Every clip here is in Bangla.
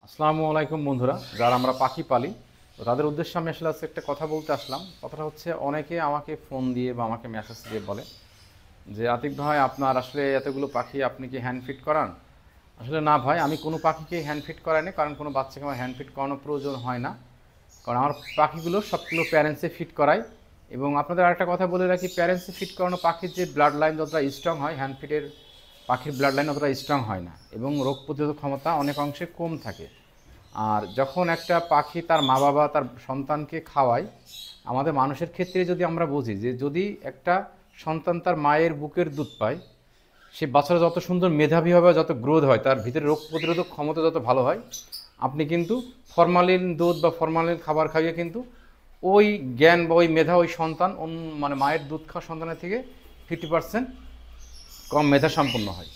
আসসালামু আলাইকুম বন্ধুরা, যারা আমরা পাখি পালি তো তাদের উদ্দেশ্যে আমি আসলে আজকে একটা কথা বলতে আসলাম। কথাটা হচ্ছে, অনেকে আমাকে ফোন দিয়ে বা আমাকে মেসেজ দিয়ে বলে যে আতিক ভাই, আপনার আসলে এতগুলো পাখি আপনি কি হ্যান্ড ফিট করান? আসলে না ভাই, আমি কোনো পাখিকে হ্যান্ড ফিট করাই না, কারণ কোনো বাচ্চাকে আমার হ্যান্ড ফিট করানোর প্রয়োজন হয় না। কারণ আমার পাখিগুলো সবগুলো প্যারেন্টসে ফিট করাই। এবং আপনাদের আরেকটা কথা বলে রাখি, প্যারেন্টসে ফিট করানো পাখির যে ব্লাড লাইন যতটা স্ট্রং হয়, হ্যান্ড ফিটের পাখির ব্লাড লাইন অতটা স্ট্রং হয় না এবং রোগ প্রতিরোধক ক্ষমতা অনেক অংশে কম থাকে। আর যখন একটা পাখি তার মা বাবা তার সন্তানকে খাওয়ায়, আমাদের মানুষের ক্ষেত্রে যদি আমরা বুঝি যে যদি একটা সন্তান তার মায়ের বুকের দুধ পায়, সে বাচ্চারা যত সুন্দর মেধাবী হবে, যত গ্রোথ হয়, তার ভিতরে রোগ প্রতিরোধক ক্ষমতা যত ভালো হয়, আপনি কিন্তু ফরমালিন দুধ বা ফরমালিন খাবার খাইয়ে কিন্তু ওই জ্ঞান বা ওই মেধা ওই সন্তান মানে মায়ের দুধ খাওয়া সন্তানের থেকে 50% কম মেধা সম্পন্ন হয়।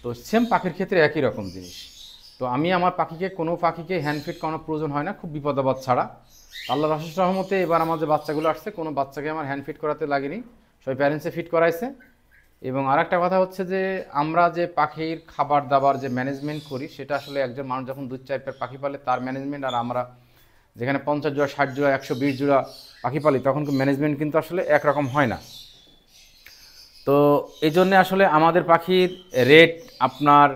তো সেম পাখির ক্ষেত্রে একই রকম জিনিস। তো আমি আমার কোনো পাখিকে হ্যান্ড ফিট করানোর প্রয়োজন হয় না, খুব বিপদাবাদ ছাড়া। আল্লাহর অশেষ রহমতে এবার আমার যে বাচ্চাগুলো আসছে, কোনো বাচ্চাকে আমার হ্যান্ড ফিট করাতে লাগেনি, সবাই প্যারেন্টসে ফিট করাইছে। এবং আরেকটা কথা হচ্ছে যে আমরা যে পাখির খাবার দাবার যে ম্যানেজমেন্ট করি, সেটা আসলে একজন মানুষ যখন 2-4 পেয়ার পাখি পালে তার ম্যানেজমেন্ট, আর আমরা যেখানে 50 জোড়া 60 জোড়া 120 জোড়া পাখি পালি, তখন ম্যানেজমেন্ট কিন্তু আসলে একরকম হয় না। তো এই জন্যে আসলে আমাদের পাখির রেট আপনার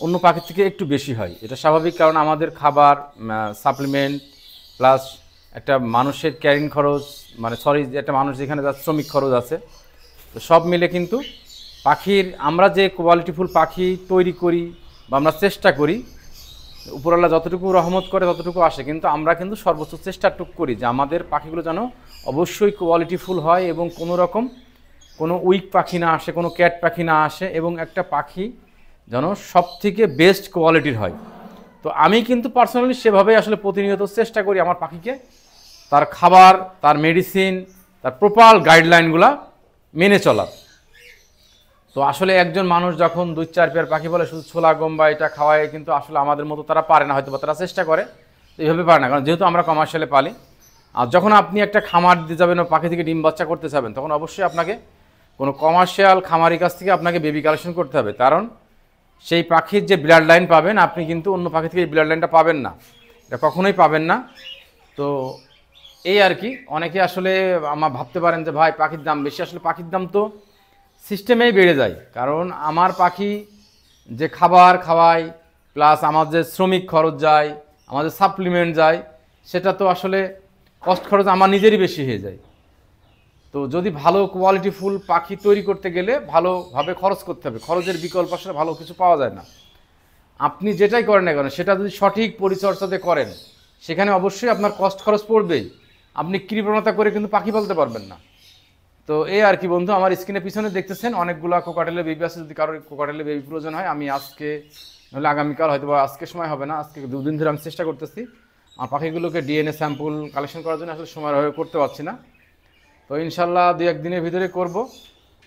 অন্য পাখির থেকে একটু বেশি হয়, এটা স্বাভাবিক। কারণ আমাদের খাবার, সাপ্লিমেন্ট, প্লাস একটা মানুষের ক্যারিং খরচ, মানে একটা মানুষ যেখানে যার শ্রমিক খরচ আছে, তো সব মিলে কিন্তু পাখির আমরা যে কোয়ালিটিফুল পাখি তৈরি করি বা আমরা চেষ্টা করি, উপরওয়ালা যতটুকু রহমত করে ততটুকু আসে, কিন্তু আমরা কিন্তু সর্বোচ্চ চেষ্টাটুকু করি যে আমাদের পাখিগুলো যেন অবশ্যই কোয়ালিটিফুল হয় এবং কোনো উইক পাখি না আসে, কোনো ক্যাট পাখি না আসে, এবং একটা পাখি যেন সব থেকে বেস্ট কোয়ালিটির হয়। তো আমি কিন্তু পার্সোনালি সেভাবেই আসলে প্রতিনিয়ত চেষ্টা করি আমার পাখিকে তার খাবার, তার মেডিসিন, তার প্রপার গাইডলাইনগুলো মেনে চলার। তো আসলে একজন মানুষ যখন 2-4 পেয়ার পাখি বলে শুধু ছোলা গম বা এটা খাওয়ায়, কিন্তু আসলে আমাদের মতো তারা পারে না, হয়তো বা তারা চেষ্টা করে, তো এইভাবে পারে না, কারণ যেহেতু আমরা কমার্শিয়ালে পালি। আর যখন আপনি একটা খামার দিতে যাবেন ও পাখি থেকে ডিম বাচ্চা করতে যাবেন, তখন অবশ্যই আপনাকে কোনো কমার্শিয়াল খামারির কাছ থেকে আপনাকে বেবি কালেকশন করতে হবে, কারণ সেই পাখির যে ব্লাড লাইন পাবেন, আপনি কিন্তু অন্য পাখি থেকে এই ব্লাড লাইনটা পাবেন না, এটা কখনোই পাবেন না। তো এই আর কি, অনেকে আসলে আমার ভাবতে পারেন যে ভাই পাখির দাম বেশি, আসলে পাখির দাম তো সিস্টেমেই বেড়ে যায়, কারণ আমার পাখি যে খাবার খাওয়ায়, প্লাস আমার যে শ্রমিক খরচ যায়, আমাদের সাপ্লিমেন্ট যায়, সেটা তো আসলে কস্ট খরচ আমার নিজেরই বেশি হয়ে যায়। তো যদি ভালো কোয়ালিটিফুল পাখি তৈরি করতে গেলে ভালোভাবে খরচ করতে হবে, খরচের বিকল্প আসলে ভালো কিছু পাওয়া যায় না। আপনি যেটাই করেন না কেন, সেটা যদি সঠিক পরিচর্যাতে করেন, সেখানে অবশ্যই আপনার কস্ট খরচ পড়বেই, আপনি কৃপণতা করে কিন্তু পাখি পালতে পারবেন না। তো এই আর কি বন্ধু, আমার স্ক্রিনের পিছনে দেখতেছেন অনেকগুলো কোকাটেলের বেবি আছে, যদি কারোর কোকাটেলের বেবি প্রয়োজন হয়, আমি আজকে নাহলে আগামীকাল, হয়তো বা আজকে সময় হবে না, আজকে 2 দিন ধরে আমি চেষ্টা করতেছি আমার পাখিগুলোকে ডিএনএ স্যাম্পল কালেকশন করার জন্য, আসলে সময় হয়ে করতে পারছি না। তো ইনশাল্লাহ 2-1 দিনের ভিতরে করব।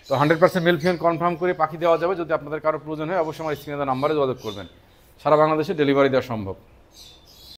তো 100% মেল ফিমেল কনফার্ম করে পাখি দেওয়া যাবে। যদি আপনাদের কারো প্রয়োজন হয়, অবশ্যই আমার স্ক্রিনে দেওয়া নাম্বারে যোগাযোগ করবেন, সারা বাংলাদেশে ডেলিভারি দেওয়া সম্ভব।